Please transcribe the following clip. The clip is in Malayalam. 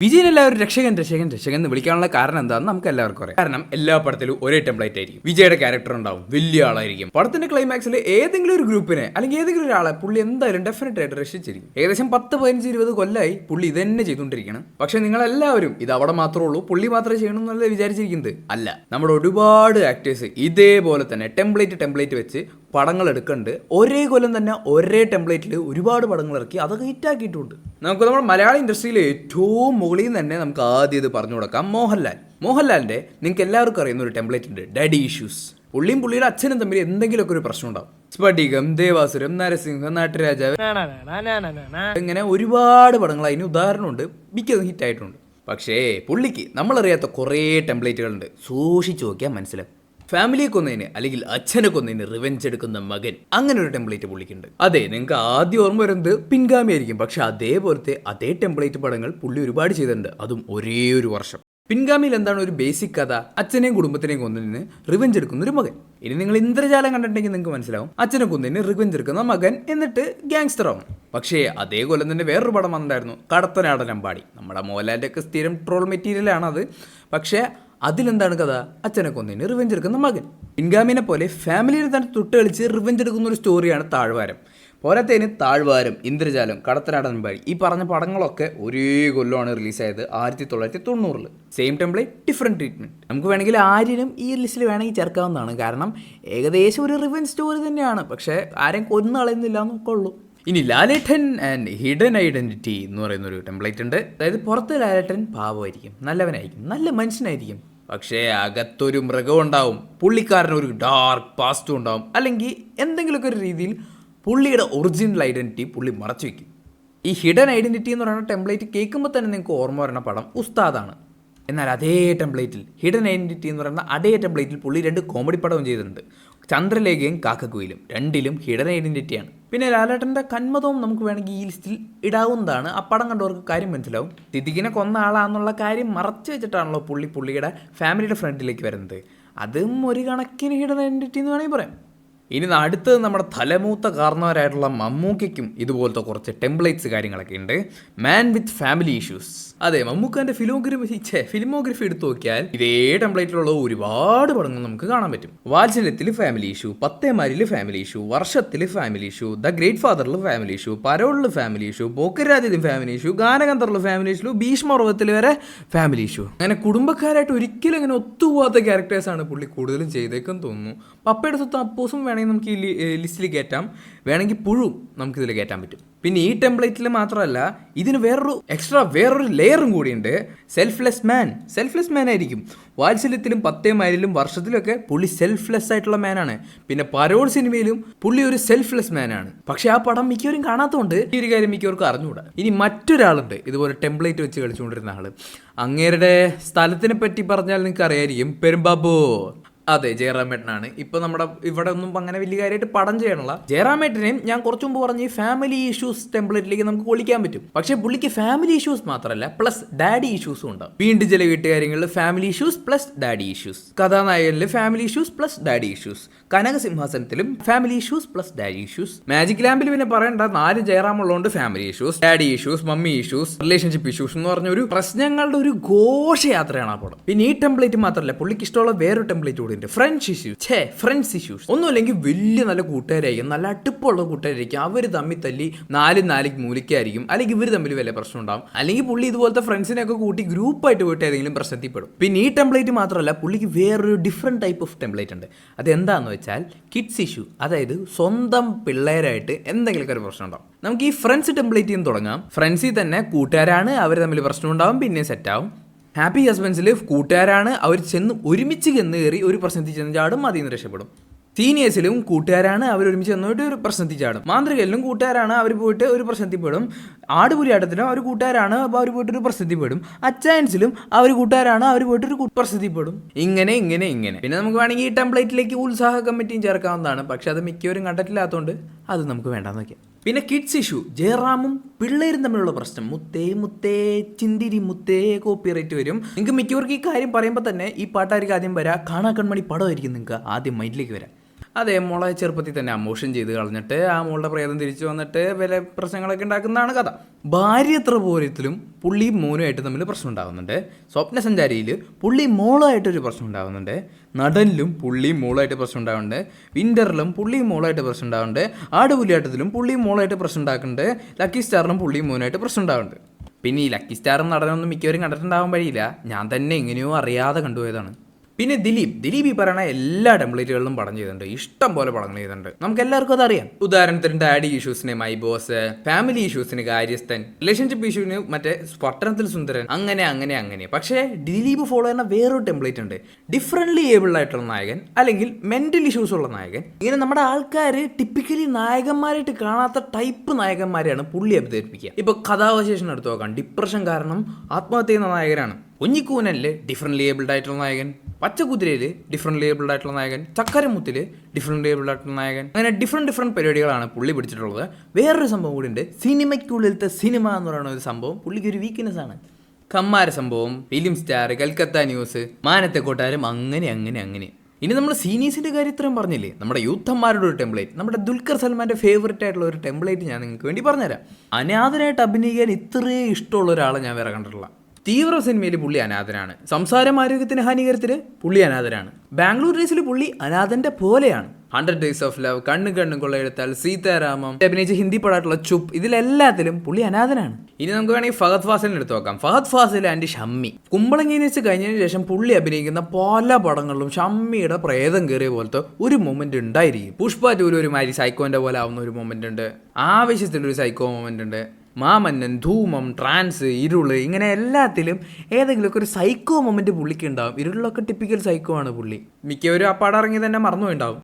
വിജയൻ എല്ലാവരും രക്ഷകൻ രക്ഷകൻ രക്ഷകൻ എന്ന് വിളിക്കാനുള്ള കാരണം എന്താണെന്ന് നമുക്ക് എല്ലാവർക്കും അറിയാം. കാരണം എല്ലാ പടത്തിലും ഒരേ ടെംപ്ലേറ്റ് ആയിരിക്കും. വിജയുടെ ക്യാരക്ടർ ഉണ്ടാവും, വലിയ ആളായിരിക്കും. പടത്തിന്റെ ക്ലൈമാക്സിൽ ഏതെങ്കിലും ഒരു ഗ്രൂപ്പിനെ അല്ലെങ്കിൽ ഏതെങ്കിലും ഒരാളെ പുള്ളി എന്തായാലും ഡെഫിനറ്റ് ആയിട്ട് രക്ഷിച്ചിരിക്കും. ഏകദേശം 10-15-20 കൊല്ലമായി പുള്ളി ഇതന്നെ ചെയ്തുകൊണ്ടിരിക്കണം. പക്ഷെ നിങ്ങളെല്ലാവരും ഇത് അവിടെ മാത്രമേ ഉള്ളൂ, പുള്ളി മാത്രമേ ചെയ്യണം എന്നല്ല വിചാരിച്ചിരിക്കുന്നത്. അല്ല, നമ്മുടെ ഒരുപാട് ആക്ടേഴ്സ് ഇതേപോലെ തന്നെ ടെംപ്ലേറ്റ് വെച്ച് പടങ്ങൾ എടുക്കുന്നുണ്ട്. ഒരേ കൊല്ലം തന്നെ ഒരേ ടെംപ്ലേറ്റിൽ ഒരുപാട് പടങ്ങൾ ഇറക്കി അതൊക്കെ ഹിറ്റാക്കിയിട്ടുണ്ട്. നമുക്ക് നമ്മുടെ മലയാള ഇൻഡസ്ട്രിയിൽ ഏറ്റവും മുകളിൽ നിന്ന് തന്നെ നമുക്ക് ആദ്യം ഇത് പറഞ്ഞു കൊടുക്കാം. മോഹൻലാലിൻ്റെ നിങ്ങൾക്ക് എല്ലാവർക്കും അറിയുന്ന ഒരു ടെംപ്ലേറ്റ് ഉണ്ട്, ഡാഡി ഇഷ്യൂസ്. പുള്ളിയും പുള്ളിയുടെ അച്ഛനും തമ്മിൽ എന്തെങ്കിലുമൊക്കെ ഒരു പ്രശ്നം ഉണ്ടാവും. സ്ഫടികം, ദേവാസുരം, നരസിംഹം, നാട്ടുരാജാവ്, ഇങ്ങനെ ഒരുപാട് പടങ്ങൾ അതിന് ഉദാഹരണമുണ്ട്. മിക്കതും ഹിറ്റായിട്ടുണ്ട്. പക്ഷേ പുള്ളിക്ക് നമ്മളറിയാത്ത കുറേ ടെംപ്ലേറ്റുകളുണ്ട്. സൂക്ഷിച്ചു നോക്കിയാൽ മനസ്സിലാവും. ഫാമിലിയെ കൊന്നതിന് അല്ലെങ്കിൽ അച്ഛനെ കൊന്നതിന് റിവെഞ്ച് എടുക്കുന്ന മകൻ, അങ്ങനെ ഒരു ടെംപ്ലേറ്റ് പുള്ളിക്കുണ്ട്. അതെ, നിങ്ങൾക്ക് ആദ്യം ഓർമ്മ വരുന്നത് പിൻഗാമി ആയിരിക്കും. പക്ഷെ അതേ ടെംപ്ലേറ്റ് പടങ്ങൾ പുള്ളി ഒരുപാട് ചെയ്തിട്ടുണ്ട്, അതും ഒരേ ഒരു വർഷം. പിൻഗാമിയിൽ എന്താണ് ഒരു ബേസിക് കഥ? അച്ഛനെയും കുടുംബത്തിനെയും കൊന്നതിന് റിവെഞ്ച് എടുക്കുന്ന ഒരു മകൻ. ഇനി നിങ്ങൾ ഇന്ദ്രജാലം കണ്ടിട്ടുണ്ടെങ്കിൽ നിങ്ങൾക്ക് മനസ്സിലാവും, അച്ഛനെ കൊന്നതിന് റിവെഞ്ച് എടുക്കുന്ന മകൻ എന്നിട്ട് ഗ്യാങ്സ്റ്റർ ആവും. പക്ഷേ അതേ കൊല്ലം തന്നെ വേറൊരു പടം വന്നിട്ടുണ്ടായിരുന്നു, കടത്തനാടൻ അമ്പാടി. നമ്മുടെ മോഹൻലാലിൻ്റെ ഒക്കെ സ്ഥിരം ട്രോൾ മെറ്റീരിയലാണത്. പക്ഷേ അതിലെന്താണ് കഥ? അച്ഛനെ കൊന്നതിന് റിവെഞ്ച് എടുക്കുന്ന മകൻ. പിൻഗാമിനെ പോലെ ഫാമിലിയെ തന്നെ തൊട്ട് കളിച്ച് റിവെഞ്ച് എടുക്കുന്ന ഒരു സ്റ്റോറിയാണ് താഴ്വാരം. പോരാത്തതിന് താഴ്വാരം, ഇന്ദ്രജാലം, കടത്തനാടൻ അമ്പാടി ഈ പറഞ്ഞ പടങ്ങളൊക്കെ ഒരേ കൊല്ലമാണ് റിലീസായത്, 1990. Same template, different treatment. നമുക്ക് വേണമെങ്കിൽ ആര്യനും ഈ ലിസ്റ്റിൽ വേണമെങ്കിൽ ചേർക്കാവുന്നതാണ്. കാരണം ഏകദേശം ഒരു റിവെഞ്ച് സ്റ്റോറി തന്നെയാണ്. പക്ഷേ ആരെയും കൊന്നു കളയുന്നില്ല എന്നൊക്കെ ഉള്ളൂ. ഇനി ലാലേട്ടൻ ആൻഡ് ഹിഡൻ ഐഡന്റിറ്റി എന്ന് പറയുന്നൊരു ടെംപ്ലേറ്റ് ഉണ്ട്. അതായത് പുറത്ത് ലാലേട്ടൻ പാവമായിരിക്കും, നല്ലവനായിരിക്കും, നല്ല മനുഷ്യനായിരിക്കും. പക്ഷേ അകത്തൊരു മൃഗം ഉണ്ടാവും, പുള്ളിക്കാരന് ഒരു ഡാർക്ക് പാസ്റ്റും ഉണ്ടാവും. അല്ലെങ്കിൽ എന്തെങ്കിലുമൊക്കെ ഒരു രീതിയിൽ പുള്ളിയുടെ ഒറിജിനൽ ഐഡന്റിറ്റി പുള്ളി മറച്ചു വയ്ക്കും. ഈ ഹിഡൻ ഐഡന്റിറ്റി എന്ന് പറയുന്ന ടെംപ്ലേറ്റ് കേൾക്കുമ്പോൾ തന്നെ നിങ്ങൾക്ക് ഓർമ്മ വരുന്ന പടം ഉസ്താദാണ്. എന്നാൽ അതേ ടെംപ്ലേറ്റിൽ ഹിഡൻ ഐഡന്റിറ്റി എന്ന് പറയുന്ന അതേ ടെംപ്ലേറ്റിൽ പുള്ളി 2 കോമഡി പടവും ചെയ്തിട്ടുണ്ട്, ചന്ദ്രലേഖയും കാക്കക്കുയിലും. രണ്ടിലും ഹിഡൻ ഐഡന്റിറ്റിയാണ്. പിന്നെ ലാലേട്ടൻ്റെ കന്മതവും നമുക്ക് വേണമെങ്കിൽ ഈ ലിസ്റ്റിൽ ഇടാവുന്നതാണ്. ആ പടം കണ്ടവർക്ക് കാര്യം മനസ്സിലാവും. സിദ്ദിഖിനെ കൊന്ന ആളാന്നുള്ള കാര്യം മറച്ചു വെച്ചിട്ടാണല്ലോ പുള്ളിയുടെ ഫാമിലിയുടെ ഫ്രണ്ടിലേക്ക് വരുന്നത്. അതും ഒരു കണക്കിന് ഹിഡൻ ഐഡന്റിറ്റി എന്ന് വേണമെങ്കിൽ പറയാം. ഇനി അടുത്തത് നമ്മുടെ തലമൂത്ത കാരണവരായിട്ടുള്ള മമ്മൂക്കയ്ക്കും ഇതുപോലത്തെ കുറച്ച് കാര്യങ്ങളൊക്കെ ഉണ്ട്. മാൻ വിത്ത് ഫാമിലി ഇഷ്യൂസ്. അതെ, മമ്മൂക്കാൻ്റെ ഫിലിമോഗ്രഫി എടുത്തു നോക്കിയാൽ ഇതേ ടെംപ്ലേറ്റിലുള്ള ഒരുപാട് പടങ്ങൾ നമുക്ക് കാണാൻ പറ്റും. വാത്സല്യത്തിൽ ഫാമിലി ഇഷ്യൂ, പത്തേമാരിൽ ഫാമിലി ഇഷ്യൂ, വർഷത്തിൽ ഫാമിലി ഇഷ്യൂ, ദ ഗ്രേറ്റ് ഫാദറിൽ ഫാമിലി ഇഷ്യൂ, പരോളിൽ ഫാമിലി ഇഷ്യൂ, പോക്കരാജ്യത്തിൽ ഫാമിലി ഇഷ്യൂ, ഗാനഗന്ധറിൽ ഫാമിലി ഇഷ്യൂ, ഭീഷ്മപർവ്വത്തിൽ വരെ ഫാമിലി ഇഷ്യൂ. അങ്ങനെ കുടുംബക്കാരായിട്ട് ഒരിക്കലും അങ്ങനെ ഒത്തുപോകാത്ത ക്യാരക്ടേഴ്സാണ് പുള്ളി കൂടുതലും ചെയ്തേക്കെന്ന് തോന്നുന്നു. പപ്പയുടെ സ്വത്ത് അപ്പോസും വേണമെങ്കിൽ നമുക്ക് ഈ ലിസ്റ്റിൽ കയറ്റാം, വേണമെങ്കിൽ പുഴുവും നമുക്കിതിൽ കയറ്റാൻ പറ്റും. പിന്നെ ഈ ടെംപ്ലേറ്റിൽ മാത്രമല്ല, ഇതിന് വേറൊരു ലെയറും കൂടിയുണ്ട്. സെൽഫ്ലെസ് മാൻ ആയിരിക്കും. വാത്സല്യത്തിലും പത്തേമാരിലും വർഷത്തിലൊക്കെ പുള്ളി സെൽഫ്ലെസ് ആയിട്ടുള്ള മാനാണ്. പിന്നെ പരോൾ സിനിമയിലും പുള്ളി ഒരു സെൽഫ്ലെസ് മാനാണ്. പക്ഷെ ആ പടം മിക്കവരും കാണാത്തതുകൊണ്ട് ഈ ഒരു കാര്യം മിക്കവർക്കും അറിഞ്ഞുകൂടാ. ഇനി മറ്റൊരാളുണ്ട് ഇതുപോലെ ടെംപ്ലേറ്റ് വെച്ച് കളിച്ചുകൊണ്ടിരുന്ന ആള്. അങ്ങേരുടെ സ്ഥലത്തിനെ പറ്റി പറഞ്ഞാൽ നിങ്ങൾക്ക് അറിയായിരിക്കും, പെരുമ്പാബു. അതെ, ജയറാമേട്ടനാണ്. ഇപ്പൊ നമ്മുടെ ഇവിടെ ഒന്നും അങ്ങനെ വലിയ കാര്യമായിട്ട് പടം ചെയ്യണല്ല. ജയറാമേട്ടനെയും ഞാൻ കുറച്ചു മുമ്പ് പറഞ്ഞ ഈ ഫാമിലി ഇഷ്യൂസ് ടെംപ്ലേറ്റിലേക്ക് നമുക്ക് കൊള്ളിക്കാൻ പറ്റും. പക്ഷെ പുള്ളിക്ക് ഫാമിലി ഇഷ്യൂസ് മാത്രമല്ല, പ്ലസ് ഡാഡി ഇഷ്യൂസും ഉണ്ടാവും. വീണ്ടും ചില വീട്ടുകാര്യങ്ങളിൽ family issues plus daddy issues, കഥാനായകനിൽ family issues plus daddy issues, കനകസിംഹാസനത്തിലും family issues plus daddy issues, magic ലാമ്പിൽ പിന്നെ പറയേണ്ട 4 ജയറാമുള്ളതുകൊണ്ട് family issues, daddy issues, mummy issues, relationship issues എന്ന് പറഞ്ഞ ഒരു പ്രശ്നങ്ങളുടെ ഒരു ഘോഷയാത്രയാണ് ആ പടം. പിന്നെ ഈ ടെംപ്ലേറ്റ് മാത്രമല്ല, പുള്ളിക്ക് ഇഷ്ടമുള്ള വേറൊരു ടെംപ്ലേറ്റ് കൂടി ഉണ്ട്, ഫ്രണ്ട്സ് ഇഷ്യൂസ്. ഒന്നുമില്ലെങ്കിൽ വലിയ നല്ല കൂട്ടുകാരായിരിക്കും, നല്ല അടുപ്പമുള്ള കൂട്ടുകാരായിരിക്കും. അവർ തമ്മിൽ തല്ലി 4 മൂലിക്കായിരിക്കും, അല്ലെങ്കിൽ ഇവർ തമ്മിൽ വലിയ പ്രശ്നം ഉണ്ടാവും. അല്ലെങ്കിൽ പുള്ളി ഇതുപോലത്തെ ഫ്രണ്ട്സിനെയൊക്കെ കൂട്ടി ഗ്രൂപ്പായിട്ട് പോയിട്ട് ഏതെങ്കിലും പ്രശ്നത്തിൽ പെടും. പിന്നെ ഈ ടെംപ്ലേറ്റ് മാത്രമല്ല, പുള്ളിക്ക് വേറൊരു ഡിഫറെൻറ്റ് ടൈപ്പ് ഓഫ് ടെംപ്ലേറ്റ് ഉണ്ട്. അതെന്താണെന്ന് വെച്ചാൽ കിഡ്സ് ഇഷ്യൂ. അതായത് സ്വന്തം പിള്ളേരായിട്ട് എന്തെങ്കിലുമൊക്കെ ഒരു പ്രശ്നം ഉണ്ടാവും. നമുക്ക് ഈ ഫ്രണ്ട്സ് ടെംപ്ലേറ്റിൽ നിന്ന് തുടങ്ങാം. ഫ്രണ്ട്സിൽ തന്നെ കൂട്ടുകാരാണ്, അവർ തമ്മിൽ പ്രശ്നം ഉണ്ടാവും, പിന്നെ സെറ്റാവും. ഹാപ്പി ഹസ്ബൻഡ്സിൽ കൂട്ടുകാരാണ്, അവർ ഒരുമിച്ച് കയറി ഒരു പ്രശ്നത്തിൽ ചെന്ന് ചാടും, അതിൽ നിന്ന് രക്ഷപ്പെടും. സീനിയേഴ്സിലും കൂട്ടുകാരാണ്, അവർ ഒരുമിച്ച് ചെന്നിട്ട് ഒരു പ്രശ്നത്തിൽ ചാടും. മാന്ത്രികയിലും കൂട്ടുകാരാണ്, അവർ പോയിട്ട് ഒരു പ്രശ്നത്തിൽ പെടും. ആടുപുലിയാട്ടത്തിലും അവർ കൂട്ടുകാരാണ്, അവർ പോയിട്ട് ഒരു പ്രശ്നത്തിൽ പെടും. അച്ചായൻസിലും അവർ കൂട്ടുകാരാണ്, അവർ പോയിട്ട് ഒരു പ്രശ്നത്തിൽ പെടും. ഇങ്ങനെ. പിന്നെ നമുക്ക് വേണമെങ്കിൽ ഈ ടെംപ്ലേറ്റിലേക്ക് ഉത്സാഹ കമ്മിറ്റിയും ചേർക്കാവുന്നതാണ്. പക്ഷെ അത് മിക്കവരും കണ്ടിട്ടില്ലാത്തതുകൊണ്ട് അത് നമുക്ക് വേണ്ടാന്ന് വയ്ക്കാം. പിന്നെ കിഡ്സ് ഇഷ്യൂ, ജയറാമും പിള്ളേരും തമ്മിലുള്ള പ്രശ്നം. മുത്തേ ചിന്തിരി മുത്തേ കോപ്പിറൈറ്റ് വരും. നിങ്ങൾക്ക് മിക്കവർക്ക് ഈ കാര്യം പറയുമ്പോൾ തന്നെ ഈ പാട്ടായിരിക്കും ആദ്യം വരാം, കാണാ കൺമണി പടമായിരിക്കും നിങ്ങൾക്ക് ആദ്യം മൈൻഡിലേക്ക് വരാം. അതേ മോളെ ചെറുപ്പത്തിൽ തന്നെ അമോഷൻ ചെയ്ത് കളഞ്ഞിട്ട് ആ മോളുടെ പ്രേതം തിരിച്ചു വന്നിട്ട് വില പ്രശ്നങ്ങളൊക്കെ ഉണ്ടാക്കുന്നതാണ് കഥ. ഭാര്യത്ര പോരത്തിലും പുള്ളി മോനുമായിട്ട് തമ്മിൽ പ്രശ്നം ഉണ്ടാകുന്നുണ്ട്. സ്വപ്നസഞ്ചാരിയിൽ പുള്ളി മോളായിട്ടൊരു പ്രശ്നം ഉണ്ടാകുന്നുണ്ട്. നടനിലും പുള്ളിയും മോളായിട്ട് പ്രശ്നം ഉണ്ടാകുന്നുണ്ട്. വിൻ്ററിലും പുള്ളിയും മോളായിട്ട് പ്രശ്നം ഉണ്ടാകുന്നുണ്ട്. ആടുപുലിയാട്ടത്തിലും പുള്ളിയും മോളായിട്ട് പ്രശ്നം ഉണ്ടാക്കുന്നുണ്ട്. ലക്കി സ്റ്റാറിലും പുള്ളിയും മോനായിട്ട് പ്രശ്നം ഉണ്ടാകുന്നുണ്ട്. പിന്നെ ഈ ലക്കി സ്റ്റാറും നടനൊന്നും മിക്കവരും കണ്ടിട്ടുണ്ടാകാൻ വഴിയില്ല. ഞാൻ തന്നെ എങ്ങനെയോ അറിയാതെ കണ്ടുപോയതാണ്. പിന്നെ ദിലീപ് ഈ പറയുന്ന എല്ലാ ടെംപ്ലേറ്റുകളിലും പടം ചെയ്തിട്ടുണ്ട്. ഇഷ്ടം പോലെ പടങ്ങൾ ചെയ്തിട്ടുണ്ട്. നമുക്ക് എല്ലാവർക്കും അതറിയാം. ഉദാഹരണത്തിന് ഡാഡി ഇഷ്യൂസിന് മൈ ബോസ്, ഫാമിലി ഇഷ്യൂസിന് കാര്യസ്ഥൻ, റിലേഷൻഷിപ്പ് ഇഷ്യൂവിന് മറ്റേ പട്ടണത്തിൽ സുന്ദരൻ, അങ്ങനെ. പക്ഷേ ദിലീപ് ഫോളോ ചെയ്യുന്ന വേറൊരു ടെംപ്ലേറ്റ് ഉണ്ട്. ഡിഫറെൻ്റ്ലി ഏബിൾഡ് ആയിട്ടുള്ള നായകൻ അല്ലെങ്കിൽ മെന്റൽ ഇഷ്യൂസ് ഉള്ള നായകൻ. ഇങ്ങനെ നമ്മുടെ ആൾക്കാർ ടിപ്പിക്കലി നായകന്മാരായിട്ട് കാണാത്ത ടൈപ്പ് നായകന്മാരെയാണ് പുള്ളി അവതരിപ്പിക്കുക. ഇപ്പൊ കഥാവശേഷം എടുത്തു നോക്കാം. ഡിപ്രഷൻ കാരണം ആത്മഹത്യ ചെയ്യുന്ന നായകനാണ്. കുഞ്ഞിക്കൂനലില് ഡിഫറെൻ്റ്ലി ഏബിൾഡ് ആയിട്ടുള്ള നായകൻ, പച്ചക്കുതിരയിൽ ഡിഫറെൻ്റ്ലി ഏബിൾഡ് ആയിട്ടുള്ള നായകൻ, ചക്കരമുത്തിൽ ഡിഫറെൻ്റ്ലി ഏബിൾഡ് ആയിട്ടുള്ള നായകൻ. അങ്ങനെ ഡിഫറെൻറ്റ് പരിപാടികളാണ് പുള്ളി പിടിച്ചിട്ടുള്ളത്. വേറൊരു സംഭവം കൂടി ഉണ്ട്. സിനിമയ്ക്കുള്ളിലത്തെ സിനിമ എന്ന് പറയുന്ന ഒരു സംഭവം പുള്ളിക്ക് ഒരു വീക്ക്നെസ് ആണ്. കമ്മാര സംഭവം, ഫിലിം സ്റ്റാർ, കൽക്കത്ത ന്യൂസ്, മാനത്തെ കൊട്ടാരം, അങ്ങനെ. ഇനി നമ്മൾ സീനീസിൻ്റെ കാര്യം ഇത്രയും പറഞ്ഞില്ലേ, നമ്മുടെ യൂത്തന്മാരുടെ ഒരു ടെംപ്ലേറ്റ്, നമ്മുടെ ദുൽഖർ സൽമാൻ്റെ ഫേവറേറ്റ് ആയിട്ടുള്ള ഒരു ടെംപ്ലേറ്റ് ഞാൻ നിങ്ങൾക്ക് വേണ്ടി പറഞ്ഞുതരാം. അനാഥനായിട്ട് അഭിനയിക്കാൻ ഇത്രയും ഇഷ്ടമുള്ള ഒരാളെ ഞാൻ വേറെ കണ്ടിട്ടില്ല. തീവ്ര സിനിമയിൽ പുള്ളി അനാഥനാണ്. സംസാരം ആരോഗ്യത്തിന് ഹാനികരത്തിൽ പുള്ളി അനാഥനാണ്. ബാംഗ്ലൂർ ഡേയ്സിൽ പുള്ളി അനാഥന്റെ പോലെയാണ്. 100 Days of Love, കണ്ണും കൊള്ളയെടുത്താൽ, സീതാരാമം, അഭിനയിച്ച ഹിന്ദി പടമായിട്ടുള്ള ചുപ്പ്, ഇതിലെല്ലാത്തിലും പുള്ളി അനാഥനാണ്. ഇനി നമുക്ക് വേണമെങ്കിൽ ഫഹദ് ഫാസിലിനെ എടുത്ത് നോക്കാം. ഫഹദ് ഫാസിൽ ആൻഡ് ഷമ്മി. കുമ്പളങ്ങിനെ വെച്ച് കഴിഞ്ഞതിന് ശേഷം പുള്ളി അഭിനയിക്കുന്ന പല പടങ്ങളിലും ഷമ്മിയുടെ പ്രേതം കയറിയ പോലത്തെ ഒരു മൊമെന്റ് ഉണ്ടായിരിക്കും. പുഷ്പ 2 ഒരു മാതിരി സൈക്കോന്റെ പോലെ ആവുന്ന ഒരു മൊമെന്റ് ഉണ്ട്. ആവേശത്തിലൊരു സൈക്കോ മൊമെന്റ് ഉണ്ട്. മാമന്നൻ, ധൂമം, ട്രാൻസ്, ഇരുള്, ഇങ്ങനെ എല്ലാത്തിലും ഏതെങ്കിലുമൊക്കെ ഒരു സൈക്കോ മൊമെന്റ് പുള്ളിക്ക് ഉണ്ടാവും. ഇരുളിലൊക്കെ ടിപ്പിക്കൽ സൈക്കോ ആണ് പുള്ളി. മിക്കവരും ആ പടം ഇറങ്ങി തന്നെ മറന്നു ഉണ്ടാവും.